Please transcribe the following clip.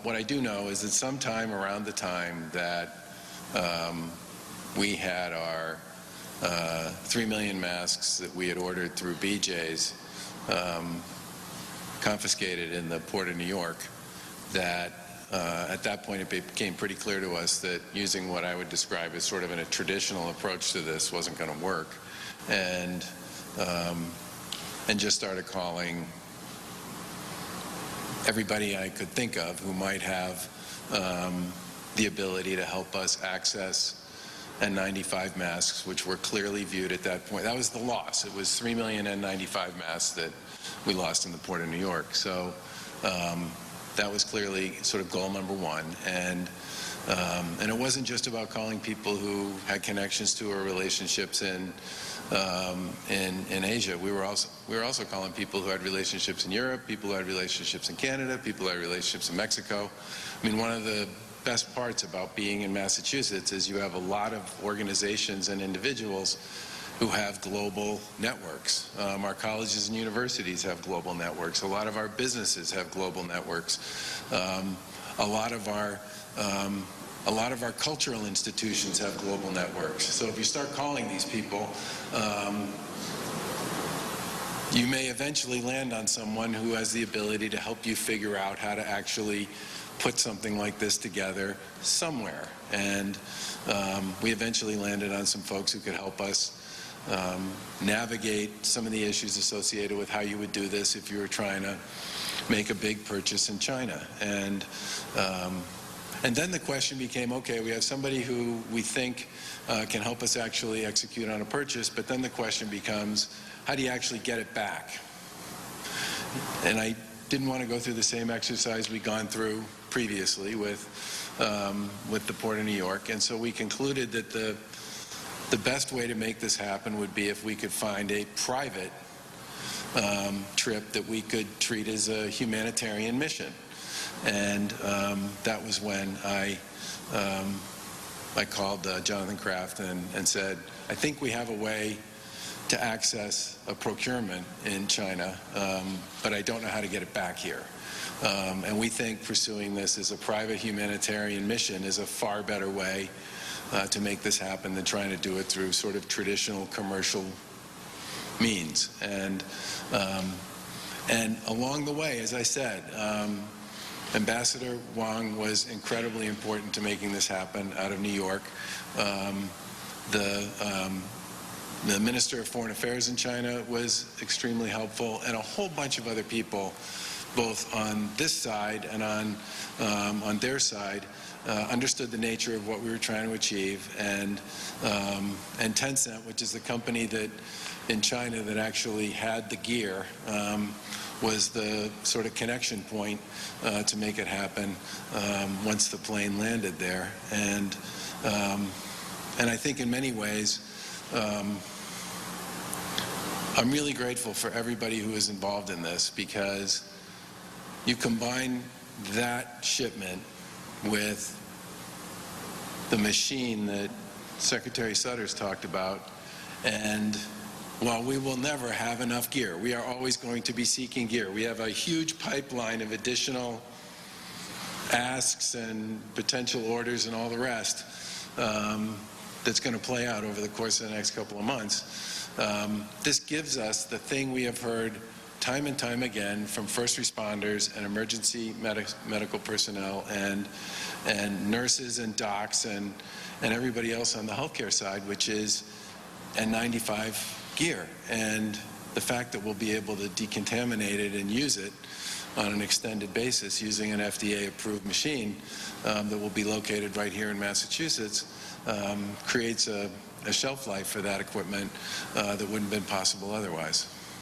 what I do know is that sometime around the time that we had our 3 million masks that we had ordered through BJ's confiscated in the port of New York, that at that point it became pretty clear to us that using what I would describe as sort of a traditional approach to this wasn't going to work, and just started calling everybody I could think of who might have the ability to help us access N95 masks, which were clearly viewed at that point. That was the loss. It was 3 million N95 masks that we lost in the port of New York. So that was clearly sort of goal number one. And it wasn't just about calling people who had connections to or relationships in Asia. We were also calling people who had relationships in Europe, people who had relationships in Canada, people who had relationships in Mexico. I mean, one of the best parts about being in Massachusetts is you have a lot of organizations and individuals who have global networks. Our colleges and universities have global networks. A lot of our businesses have global networks. A lot of our cultural institutions have global networks. So if you start calling these people, you may eventually land on someone who has the ability to help you figure out how to actually put something like this together somewhere. And we eventually landed on some folks who could help us navigate some of the issues associated with how you would do this if you were trying to make a big purchase in China. And then the question became, okay, we have somebody who we think can help us actually execute on a purchase, but then the question becomes, how do you actually get it back? And I didn't want to go through the same exercise we'd gone through previously with the Port of New York, and so we concluded that the best way to make this happen would be if we could find a private trip that we could treat as a humanitarian mission. And that was when I called Jonathan Kraft and said, I think we have a way to access a procurement in China, but I don't know how to get it back here. And we think pursuing this as a private humanitarian mission is a far better way to make this happen than trying to do it through sort of traditional commercial means. And along the way, as I said, Ambassador Wang was incredibly important to making this happen out of New York. The Minister of Foreign Affairs in China was extremely helpful, and a whole bunch of other people, both on this side and on their side, understood the nature of what we were trying to achieve. And Tencent, which is the company that in China that actually had the gear, was the sort of connection point to make it happen once the plane landed there. And I think in many ways, I'm really grateful for everybody who is involved in this, because you combine that shipment with the machine that Secretary Sutter's talked about, and while we will never have enough gear, we are always going to be seeking gear. We have a huge pipeline of additional asks and potential orders and all the rest that's going to play out over the course of the next couple of months. This gives us the thing we have heard time and time again from first responders and emergency medical personnel and nurses and docs and everybody else on the healthcare side, which is N95 gear. And the fact that we'll be able to decontaminate it and use it on an extended basis using an FDA-approved machine that will be located right here in Massachusetts creates a shelf life for that equipment that wouldn't have been possible otherwise.